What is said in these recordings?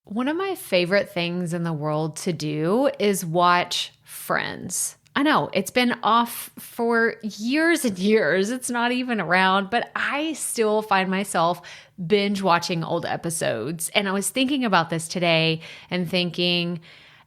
One of my favorite things in the world to do is watch Friends. I know it's been off for years and years. It's not even around, but I still find myself binge watching old episodes. And I was thinking about this today and thinking,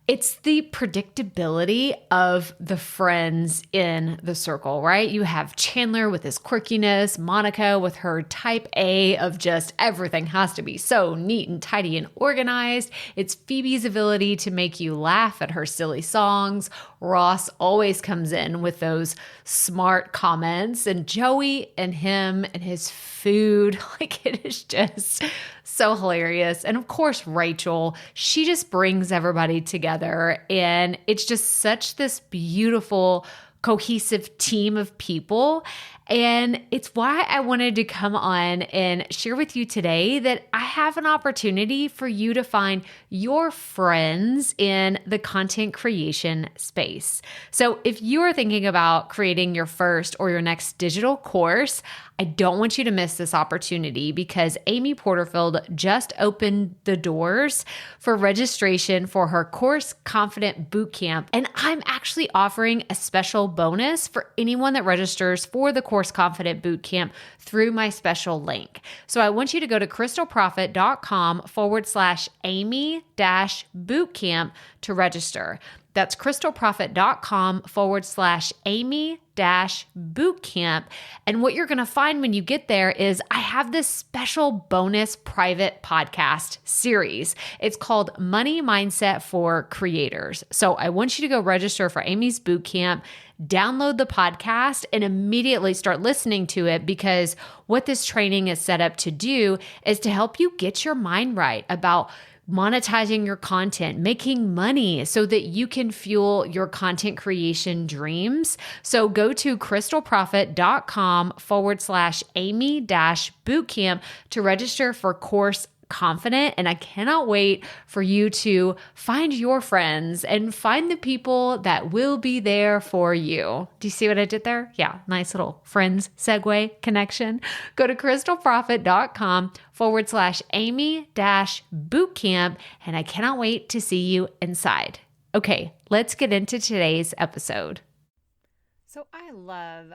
it's the predictability of the friends in the circle, right? You have Chandler with his quirkiness, Monica with her type A of just everything has to be so neat and tidy and organized. It's Phoebe's ability to make you laugh at her silly songs. Ross always comes in with those smart comments, and Joey and him and his food, like it is just so hilarious. And of course, Rachel, she just brings everybody together, and it's just such this beautiful, cohesive team of people. And it's why I wanted to come on and share with you today that I have an opportunity for you to find your friends in the content creation space. So if you are thinking about creating your first or your next digital course, I don't want you to miss this opportunity because Amy Porterfield just opened the doors for registration for her Course Confident Bootcamp. And I'm actually offering a special bonus for anyone that registers for the Course Confident Bootcamp through my special link. So I want you to go to crystalprofit.com/Amy-bootcamp to register. That's crystalprofit.com/Amy-bootcamp. And what you're going to find when you get there is I have this special bonus private podcast series. It's called Money Mindset for Creators. So I want you to go register for Amy's bootcamp, download the podcast, and immediately start listening to it, because what this training is set up to do is to help you get your mind right about monetizing your content, making money so that you can fuel your content creation dreams. So go to crystalprofit.com/Amy-bootcamp to register for Course Confident. And I cannot wait for you to find your friends and find the people that will be there for you. Do you see what I did there? Yeah, nice little friends segue connection. Go to crystalprofit.com/Amy-bootcamp. And I cannot wait to see you inside. Okay, let's get into today's episode. So I love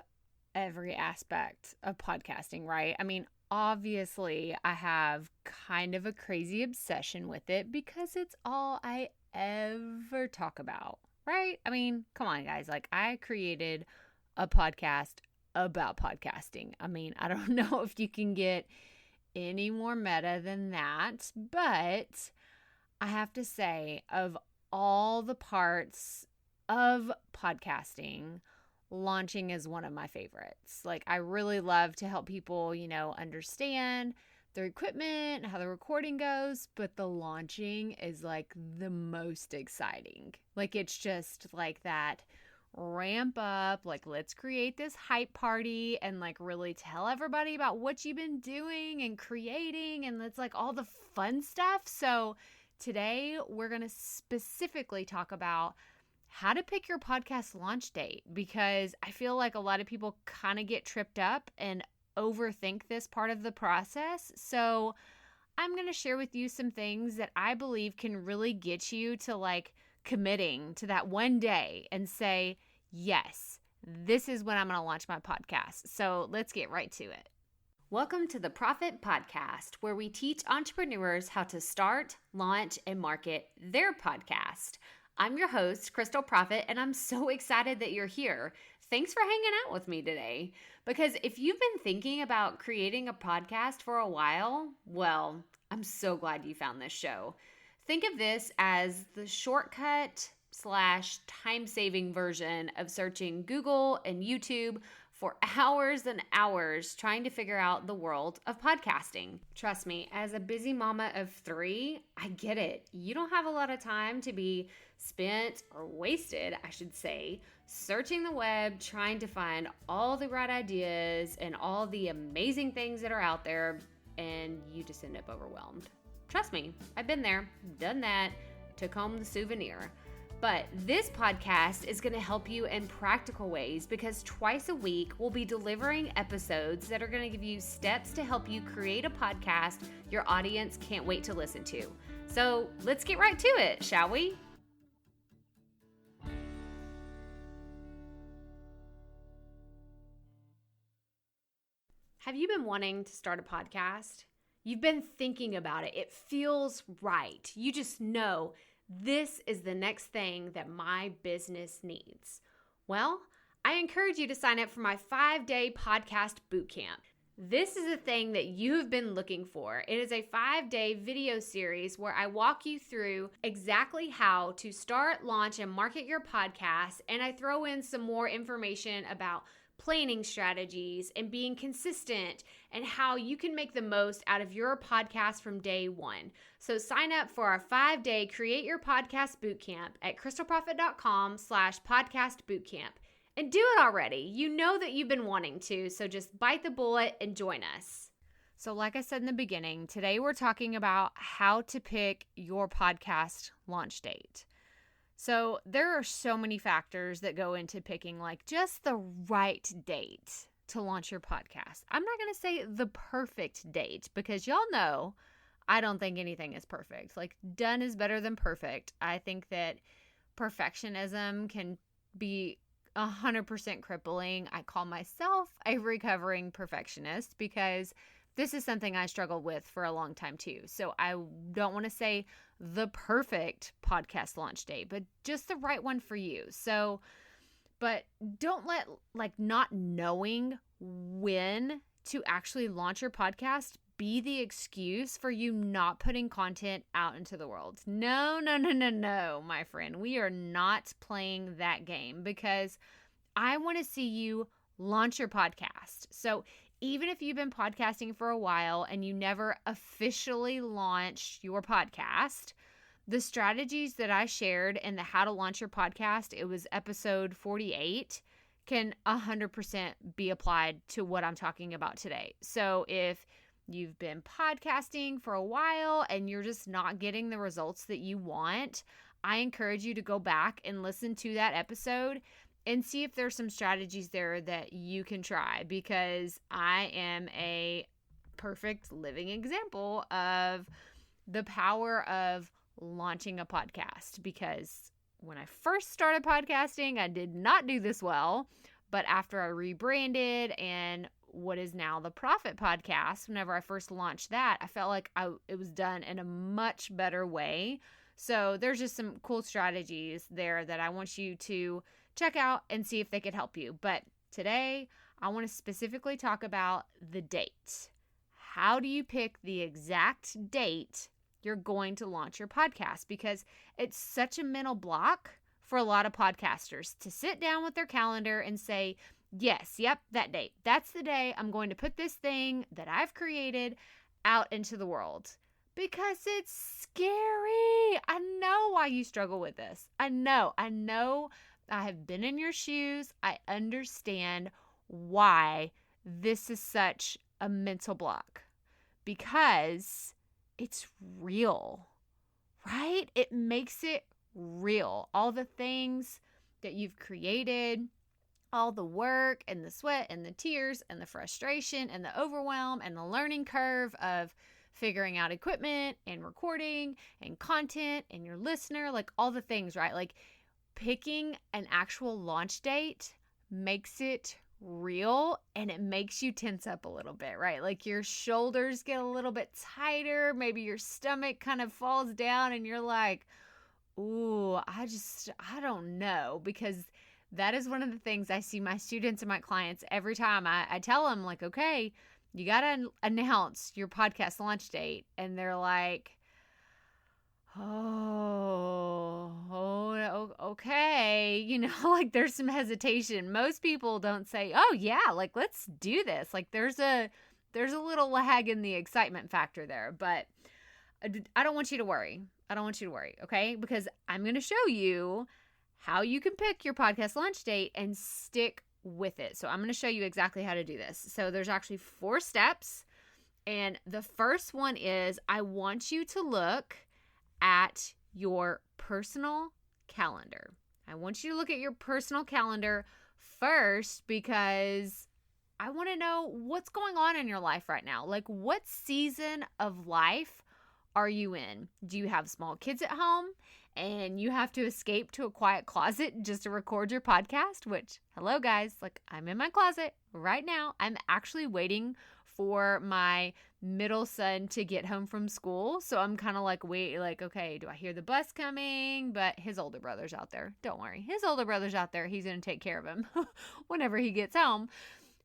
every aspect of podcasting, right? I mean, obviously, I have kind of a crazy obsession with it because it's all I ever talk about, right? I mean, come on, guys. Like, I created a podcast about podcasting. I mean, I don't know if you can get any more meta than that, but I have to say, of all the parts of podcasting, launching is one of my favorites. Like, I really love to help people, understand their equipment, how the recording goes, but the launching is like the most exciting. Like, it's just like that ramp up, like, let's create this hype party and like really tell everybody about what you've been doing and creating, and it's like all the fun stuff. So today we're going to specifically talk about how to pick your podcast launch date, because I feel like a lot of people kind of get tripped up and overthink this part of the process. So I'm going to share with you some things that I believe can really get you to like committing to that one day and say, yes, this is when I'm going to launch my podcast. So let's get right to it. Welcome to the Profit Podcast, where we teach entrepreneurs how to start, launch, and market their podcast. I'm your host, Crystal Profit, and I'm so excited that you're here. Thanks for hanging out with me today. Because if you've been thinking about creating a podcast for a while, well, I'm so glad you found this show. Think of this as the shortcut / time-saving version of searching Google and YouTube for hours and hours trying to figure out the world of podcasting. Trust me, as a busy mama of 3, I get it. You don't have a lot of time to be spent or wasted, I should say, searching the web, trying to find all the right ideas and all the amazing things that are out there, and you just end up overwhelmed. Trust me, I've been there, done that, took home the souvenir. But this podcast is going to help you in practical ways because twice a week we'll be delivering episodes that are going to give you steps to help you create a podcast your audience can't wait to listen to. So let's get right to it, shall we? Have you been wanting to start a podcast? You've been thinking about it. It feels right. You just know this is the next thing that my business needs. Well, I encourage you to sign up for my 5-day podcast bootcamp. This is a thing that you have been looking for. It is a 5-day video series where I walk you through exactly how to start, launch, and market your podcast, and I throw in some more information about planning strategies and being consistent and how you can make the most out of your podcast from day one. So sign up for our 5-day Create Your Podcast Bootcamp at crystalprofit.com/podcast bootcamp. And do it already. You know that you've been wanting to, so just bite the bullet and join us. So like I said in the beginning, today we're talking about how to pick your podcast launch date. So there are so many factors that go into picking like just the right date to launch your podcast. I'm not going to say the perfect date because y'all know I don't think anything is perfect. Like done is better than perfect. I think that perfectionism can be 100% crippling. I call myself a recovering perfectionist because this is something I struggled with for a long time too. So I don't want to say the perfect podcast launch date, but just the right one for you. So, but don't let like not knowing when to actually launch your podcast be the excuse for you not putting content out into the world. No, my friend. We are not playing that game because I want to see you launch your podcast. So even if you've been podcasting for a while and you never officially launched your podcast, the strategies that I shared in the How to Launch Your Podcast, it was episode 48, can 100% be applied to what I'm talking about today. So if you've been podcasting for a while and you're just not getting the results that you want, I encourage you to go back and listen to that episode and see if there's some strategies there that you can try, because I am a perfect living example of the power of launching a podcast. Because when I first started podcasting, I did not do this well, but after I rebranded and what is now the Profit Podcast, whenever I first launched that, I felt like it was done in a much better way. So there's just some cool strategies there that I want you to check out and see if they could help you. But today, I want to specifically talk about the date. How do you pick the exact date you're going to launch your podcast? Because it's such a mental block for a lot of podcasters to sit down with their calendar and say, yes, yep, that date. That's the day I'm going to put this thing that I've created out into the world. Because it's scary. I know why you struggle with this. I know. I have been in your shoes. I understand why this is such a mental block. Because it's real, right? It makes it real. All the things that you've created, all the work and the sweat and the tears and the frustration and the overwhelm and the learning curve of figuring out equipment and recording and content and your listener, like all the things, right? Like picking an actual launch date makes it real and it makes you tense up a little bit, right? Like your shoulders get a little bit tighter, maybe your stomach kind of falls down and you're like, ooh, I don't know, because that is one of the things I see my students and my clients every time I tell them, like, okay, you got to announce your podcast launch date. And they're like, okay. You know, like there's some hesitation. Most people don't say, oh yeah, like let's do this. Like there's a little lag in the excitement factor there, but I don't want you to worry. Okay? Because I'm going to show you how you can pick your podcast launch date and stick with it. So I'm going to show you exactly how to do this. So there's actually 4 steps. And the first one is I want you to look at your personal calendar. I want you to look at your personal calendar first because I want to know what's going on in your life right now. Like, what season of life are you in? Do you have small kids at home and you have to escape to a quiet closet just to record your podcast? Which, hello guys, like I'm in my closet right now. I'm actually waiting for my middle son to get home from school. So I'm kind of like, okay, do I hear the bus coming? But his older brother's out there. Don't worry. His older brother's out there. He's going to take care of him whenever he gets home.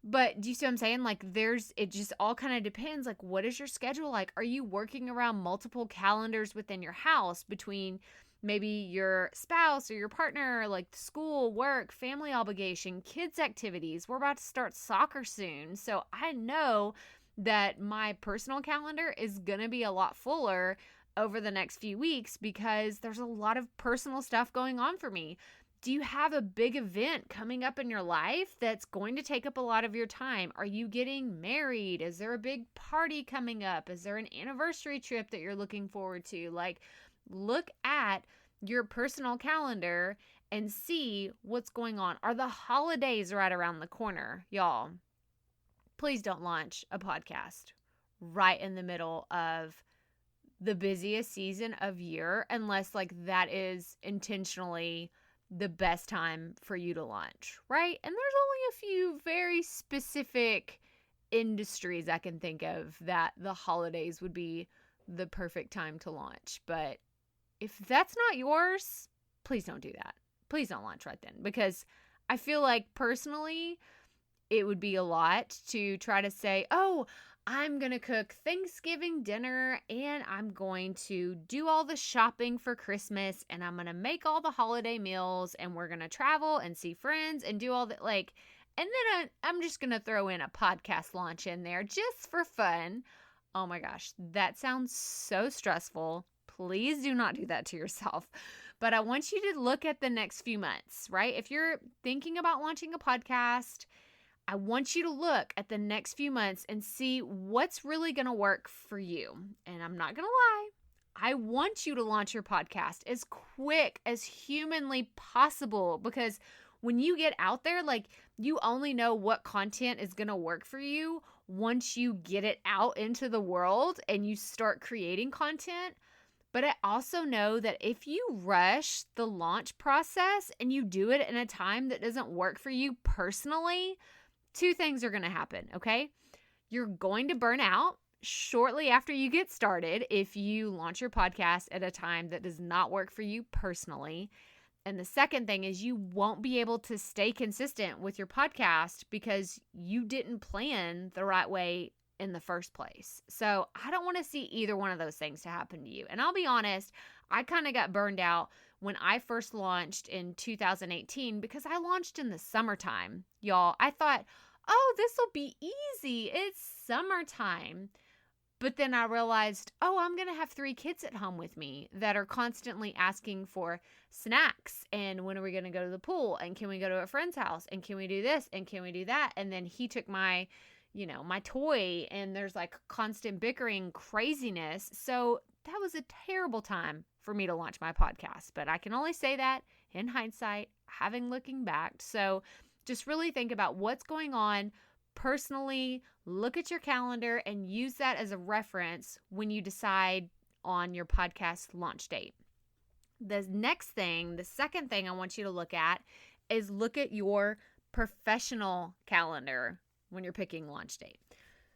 But do you see what I'm saying? Like it just all kind of depends. Like, what is your schedule like? Are you working around multiple calendars within your house between maybe your spouse or your partner, like school, work, family obligation, kids activities? We're about to start soccer soon. So I know that my personal calendar is going to be a lot fuller over the next few weeks because there's a lot of personal stuff going on for me. Do you have a big event coming up in your life that's going to take up a lot of your time? Are you getting married? Is there a big party coming up? Is there an anniversary trip that you're looking forward to? Like, look at your personal calendar and see what's going on. Are the holidays right around the corner? Y'all, please don't launch a podcast right in the middle of the busiest season of year unless like that is intentionally the best time for you to launch, right? And there's only a few very specific industries I can think of that the holidays would be the perfect time to launch. But if that's not yours, please don't do that. Please don't launch right then, because I feel like personally it would be a lot to try to say, oh, I'm going to cook Thanksgiving dinner and I'm going to do all the shopping for Christmas and I'm going to make all the holiday meals and we're going to travel and see friends and do all that. Like, and then I'm just going to throw in a podcast launch in there just for fun. Oh my gosh, that sounds so stressful. Please do not do that to yourself. But I want you to look at the next few months, right? If you're thinking about launching a podcast, I want you to look at the next few months and see what's really going to work for you. And I'm not going to lie, I want you to launch your podcast as quick as humanly possible, because when you get out there, like, you only know what content is going to work for you once you get it out into the world and you start creating content. But I also know that if you rush the launch process and you do it in a time that doesn't work for you personally, two things are going to happen, okay? You're going to burn out shortly after you get started if you launch your podcast at a time that does not work for you personally. And the second thing is you won't be able to stay consistent with your podcast because you didn't plan the right way in the first place. So I don't want to see either one of those things to happen to you. And I'll be honest, I kind of got burned out when I first launched in 2018 because I launched in the summertime. Y'all, I thought, oh, this will be easy. It's summertime. But then I realized, oh, I'm going to have 3 kids at home with me that are constantly asking for snacks. And when are we going to go to the pool? And can we go to a friend's house? And can we do this? And can we do that? And then he took my toy, and there's like constant bickering craziness. So that was a terrible time for me to launch my podcast. But I can only say that in hindsight, looking back. So just really think about what's going on personally, look at your calendar and use that as a reference when you decide on your podcast launch date. The second thing I want you to look at is look at your professional calendar when you're picking launch date.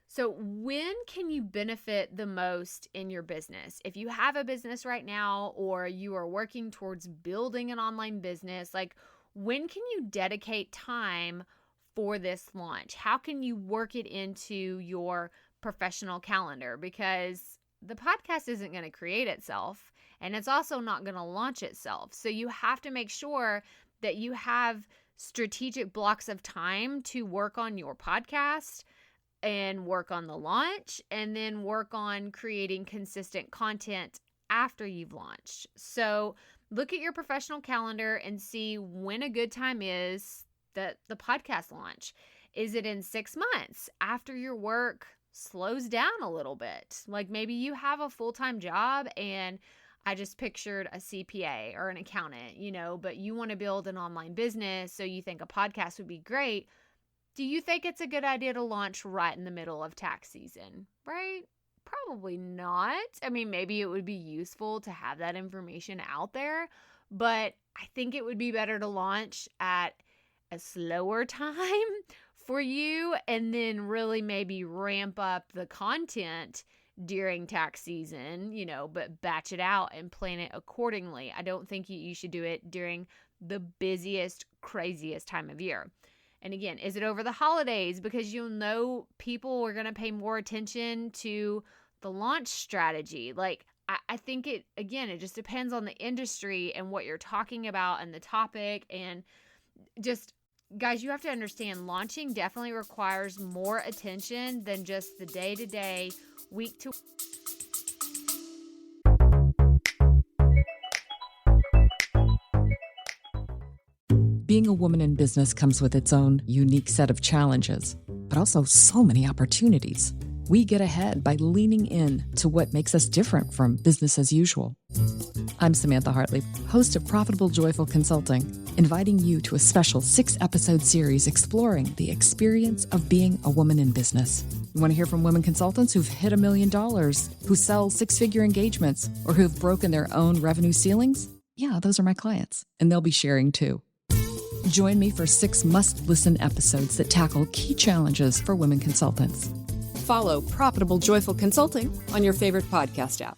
So when can you benefit the most in your business? If you have a business right now or you are working towards building an online business, like, when can you dedicate time for this launch? How can you work it into your professional calendar? Because the podcast isn't going to create itself, and it's also not going to launch itself. So you have to make sure that you have strategic blocks of time to work on your podcast and work on the launch, and then work on creating consistent content after you've launched. So look at your professional calendar and see when a good time is that the podcast launch. Is it in 6 months after your work slows down a little bit? Like, maybe you have a full-time job and I just pictured a CPA or an accountant, but you want to build an online business, so you think a podcast would be great. Do you think it's a good idea to launch right in the middle of tax season, right? Probably not. I mean, maybe it would be useful to have that information out there, but I think it would be better to launch at a slower time for you and then really maybe ramp up the content during tax season, but batch it out and plan it accordingly. I don't think you should do it during the busiest, craziest time of year. And again, is it over the holidays? Because you'll know people are going to pay more attention to the launch strategy. Like, I think it just depends on the industry and what you're talking about and the topic. And just, guys, you have to understand, launching definitely requires more attention than just the day-to-day, week-to Being a woman in business comes with its own unique set of challenges, but also so many opportunities. We get ahead by leaning in to what makes us different from business as usual. I'm Samantha Hartley, host of Profitable Joyful Consulting, inviting you to a special 6-episode series exploring the experience of being a woman in business. You want to hear from women consultants who've hit $1 million, who sell 6-figure engagements, or who've broken their own revenue ceilings? Yeah, those are my clients, and they'll be sharing too. Join me for 6 must-listen episodes that tackle key challenges for women consultants. Follow Profitable Joyful Consulting on your favorite podcast app.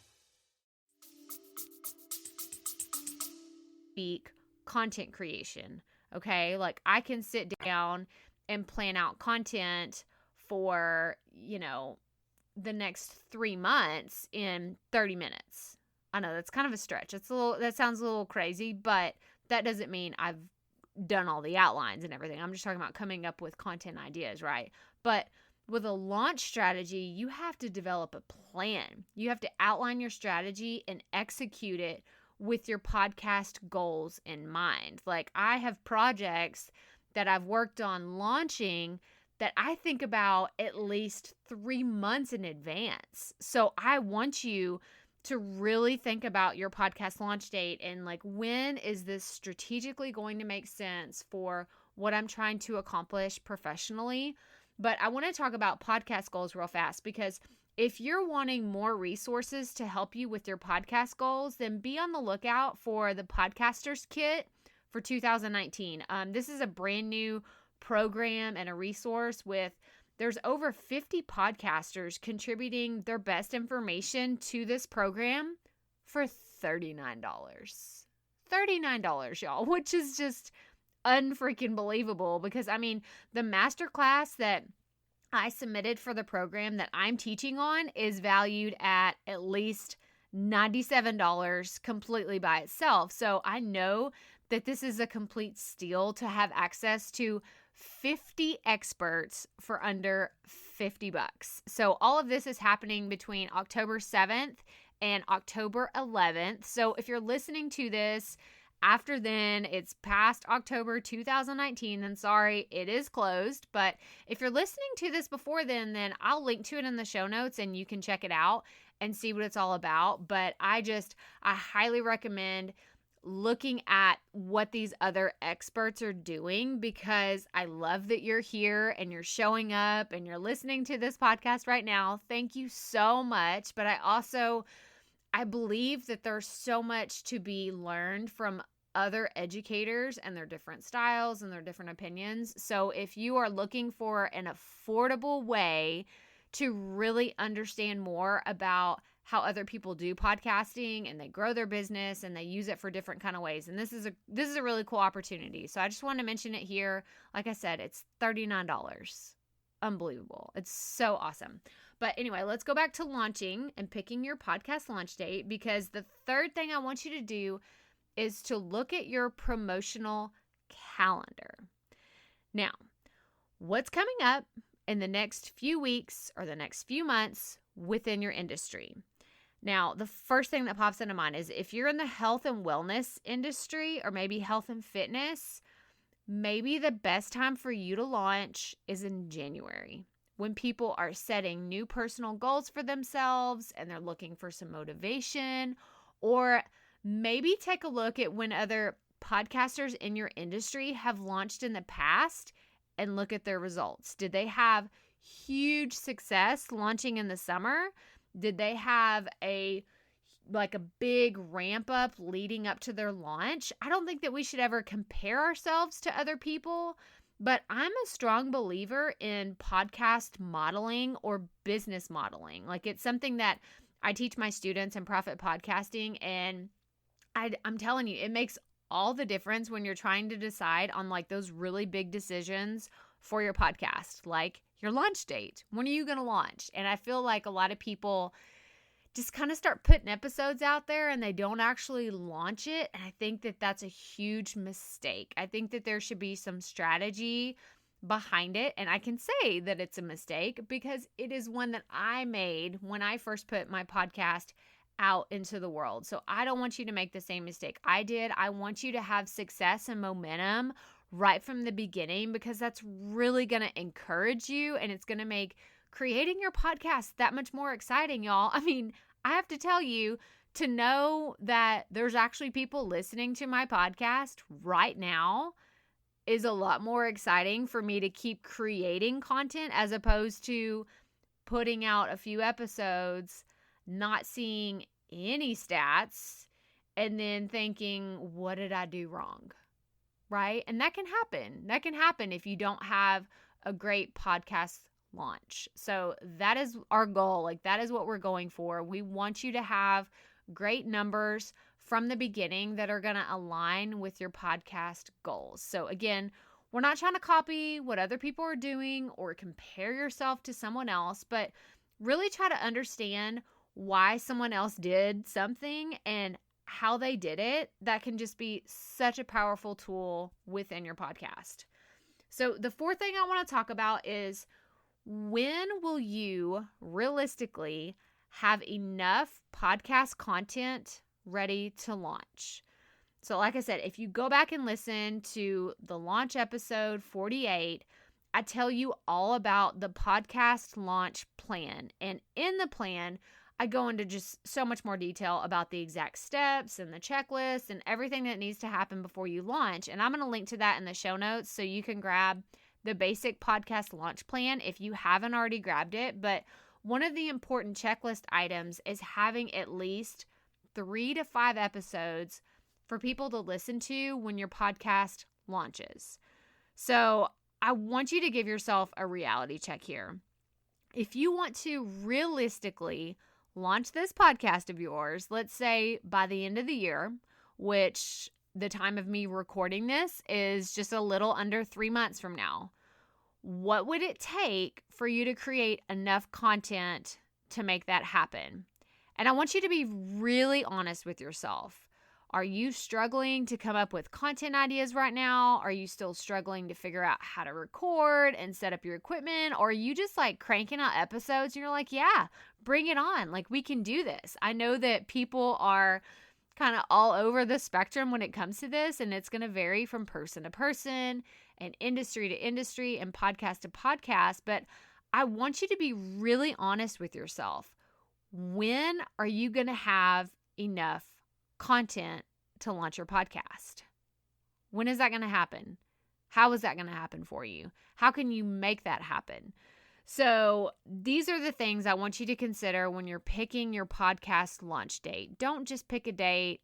Content creation, okay? Like, I can sit down and plan out content for, the next 3 months in 30 minutes. I know that's kind of a stretch. That sounds a little crazy, but that doesn't mean I've done all the outlines and everything. I'm just talking about coming up with content ideas, right? But with a launch strategy, you have to develop a plan. You have to outline your strategy and execute it with your podcast goals in mind. Like, I have projects that I've worked on launching that I think about at least 3 months in advance. So I want you to really think about your podcast launch date and, like, when is this strategically going to make sense for what I'm trying to accomplish professionally. But I want to talk about podcast goals real fast, because if you're wanting more resources to help you with your podcast goals, then be on the lookout for the Podcaster's Kit for 2019. This is a brand new program and a resource there's over 50 podcasters contributing their best information to this program for $39. $39, y'all, which is just unfreaking believable, because the masterclass that I submitted for the program that I'm teaching on is valued at least $97 completely by itself. So I know that this is a complete steal to have access to 50 experts for under $50. So all of this is happening between October 7th and October 11th. So if you're listening to this after then, it's past October 2019, then sorry, it is closed. But if you're listening to this before then I'll link to it in the show notes and you can check it out and see what it's all about. But I highly recommend looking at what these other experts are doing, because I love that you're here and you're showing up and you're listening to this podcast right now. Thank you so much. But I believe that there's so much to be learned from other educators and their different styles and their different opinions. So if you are looking for an affordable way to really understand more about how other people do podcasting and they grow their business and they use it for different kind of ways, and this is a really cool opportunity. So I just want to mention it here. Like I said, it's $39. Unbelievable. It's so awesome. But anyway, let's go back to launching and picking your podcast launch date, because the third thing I want you to do is to look at your promotional calendar. Now, what's coming up in the next few weeks or the next few months within your industry? Now, the first thing that pops into mind is if you're in the health and wellness industry, or maybe health and fitness, maybe the best time for you to launch is in January, when people are setting new personal goals for themselves and they're looking for some motivation, Or maybe take a look at when other podcasters in your industry have launched in the past and look at their results. Did they have huge success launching in the summer? Did they have a big ramp up leading up to their launch? I don't think that we should ever compare ourselves to other people, but I'm a strong believer in podcast modeling or business modeling. Like, it's something that I teach my students in profit podcasting, and I'm telling you, it makes all the difference when you're trying to decide on like those really big decisions for your podcast, like your launch date. When are you going to launch? And I feel like a lot of people just kind of start putting episodes out there and they don't actually launch it. And I think that that's a huge mistake. I think that there should be some strategy behind it. And I can say that it's a mistake because it is one that I made when I first put my podcast out into the world. So I don't want you to make the same mistake I did. I want you to have success and momentum right from the beginning, because that's really going to encourage you and it's going to make creating your podcast that much more exciting, y'all. I mean, I have to tell you, to know that there's actually people listening to my podcast right now is a lot more exciting for me to keep creating content as opposed to putting out a few episodes, not seeing any stats, and then thinking, what did I do wrong? Right? And that can happen. That can happen if you don't have a great podcast launch. So that is our goal. Like, that is what we're going for. We want you to have great numbers from the beginning that are going to align with your podcast goals. So again, we're not trying to copy what other people are doing or compare yourself to someone else, but really try to understand why someone else did something and how they did it. That can just be such a powerful tool within your podcast. So the fourth thing I want to talk about is, when will you realistically have enough podcast content ready to launch? So like I said, if you go back and listen to the launch episode 48, I tell you all about the podcast launch plan. And in the plan, I go into just so much more detail about the exact steps and the checklist and everything that needs to happen before you launch. And I'm going to link to that in the show notes so you can grab the basic podcast launch plan if you haven't already grabbed it. But one of the important checklist items is having at least 3 to 5 episodes for people to listen to when your podcast launches. So I want you to give yourself a reality check here. If you want to realistically launch this podcast of yours, let's say by the end of the year, which the time of me recording this is just a little under 3 months from now, what would it take for you to create enough content to make that happen? And I want you to be really honest with yourself. Are you struggling to come up with content ideas right now? Are you still struggling to figure out how to record and set up your equipment? Or are you just like cranking out episodes and you're like, yeah, bring it on. Like, we can do this. I know that people are kind of all over the spectrum when it comes to this, and it's going to vary from person to person and industry to industry and podcast to podcast. But I want you to be really honest with yourself. When are you going to have enough content to launch your podcast? When is that going to happen? How is that going to happen for you? How can you make that happen? So these are the things I want you to consider when you're picking your podcast launch date. Don't just pick a date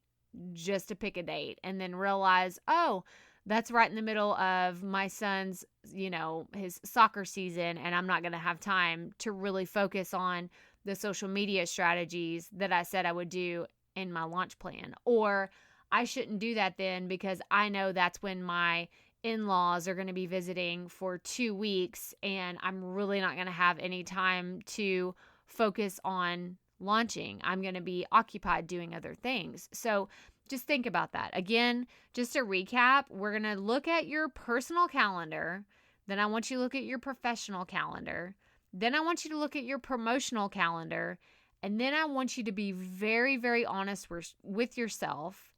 just to pick a date and then realize, oh, that's right in the middle of my son's, his soccer season, and I'm not going to have time to really focus on the social media strategies that I said I would do in my launch plan. Or I shouldn't do that then because I know that's when my in-laws are going to be visiting for 2 weeks and I'm really not going to have any time to focus on launching. I'm going to be occupied doing other things. So just think about that. Again, just to recap, we're going to look at your personal calendar. Then I want you to look at your professional calendar. Then I want you to look at your promotional calendar. And then I want you to be very, very honest with yourself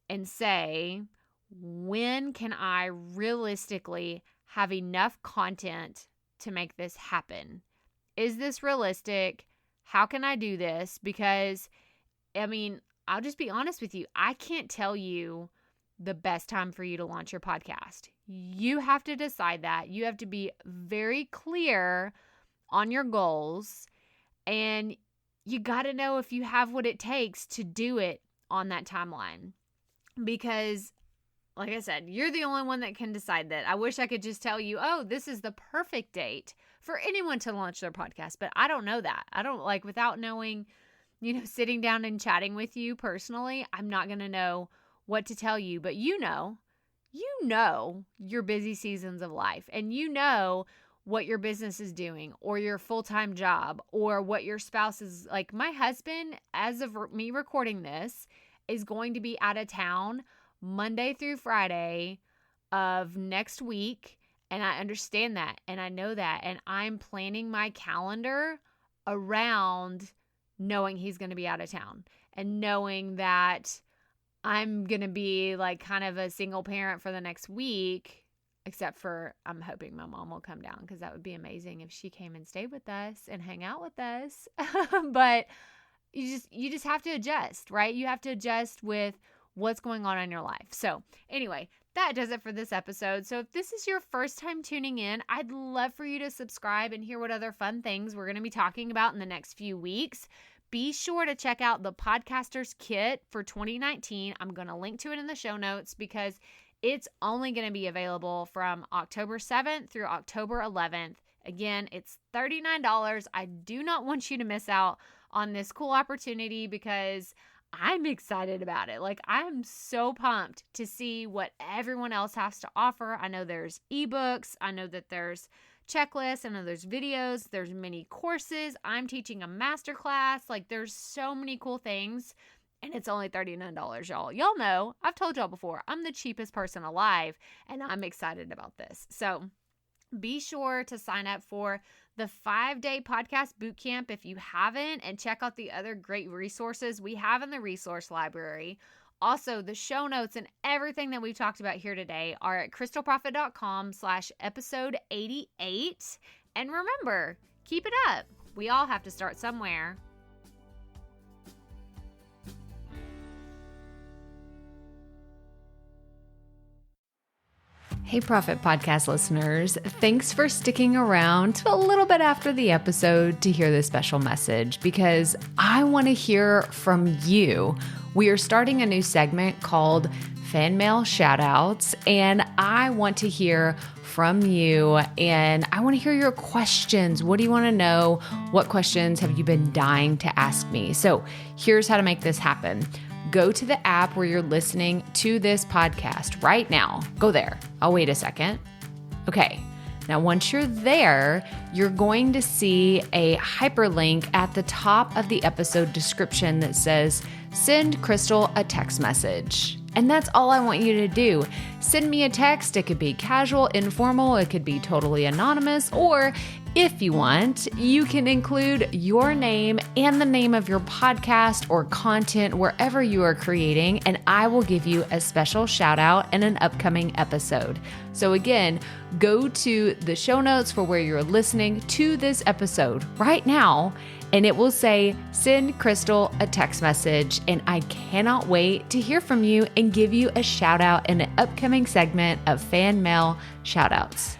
and say, when can I realistically have enough content to make this happen? Is this realistic? How can I do this? Because, I'll just be honest with you. I can't tell you the best time for you to launch your podcast. You have to decide that. You have to be very clear on your goals, and you got to know if you have what it takes to do it on that timeline. Because, like I said, you're the only one that can decide that. I wish I could just tell you, oh, this is the perfect date for anyone to launch their podcast, but I don't know that. I don't, like, without knowing, sitting down and chatting with you personally, I'm not going to know what to tell you. But you know your busy seasons of life, and you know what your business is doing, or your full-time job, or what your spouse is like. My husband, as of me recording this, is going to be out of town Monday through Friday of next week. And I understand that. And I know that. And I'm planning my calendar around knowing he's going to be out of town, and knowing that I'm going to be like kind of a single parent for the next week, except for I'm hoping my mom will come down, because that would be amazing if she came and stayed with us and hang out with us. But you just have to adjust, right? You have to adjust with what's going on in your life. So anyway, that does it for this episode. So if this is your first time tuning in, I'd love for you to subscribe and hear what other fun things we're going to be talking about in the next few weeks. Be sure to check out the Podcaster's Kit for 2019. I'm going to link to it in the show notes, because it's only going to be available from October 7th through October 11th. Again, it's $39. I do not want you to miss out on this cool opportunity, because I'm excited about it. Like, I'm so pumped to see what everyone else has to offer. I know there's ebooks. I know that there's checklists. I know there's videos. There's mini courses. I'm teaching a masterclass. Like, there's so many cool things. And it's only $39, y'all. Y'all know, I've told y'all before, I'm the cheapest person alive, and I'm excited about this. So be sure to sign up for the 5-day podcast bootcamp if you haven't, and check out the other great resources we have in the resource library. Also, the show notes and everything that we've talked about here today are at crystalprofit.com/episode 88. And remember, keep it up. We all have to start somewhere. Hey, Profit Podcast listeners. Thanks for sticking around to a little bit after the episode to hear this special message, because I want to hear from you. We are starting a new segment called Fan Mail Shoutouts, and I want to hear from you, and I want to hear your questions. What do you want to know? What questions have you been dying to ask me? So here's how to make this happen. Go to the app where you're listening to this podcast right now. Go there. I'll wait a second. Okay. Now, once you're there, you're going to see a hyperlink at the top of the episode description that says, "Send Crystal a text message." And that's all I want you to do. Send me a text. It could be casual, informal. It could be totally anonymous. Or if you want, you can include your name and the name of your podcast or content wherever you are creating, and I will give you a special shout out in an upcoming episode. So again, go to the show notes for where you're listening to this episode right now, and it will say, "Send Crystal a text message." And I cannot wait to hear from you and give you a shout out in an upcoming segment of Fan Mail Shoutouts.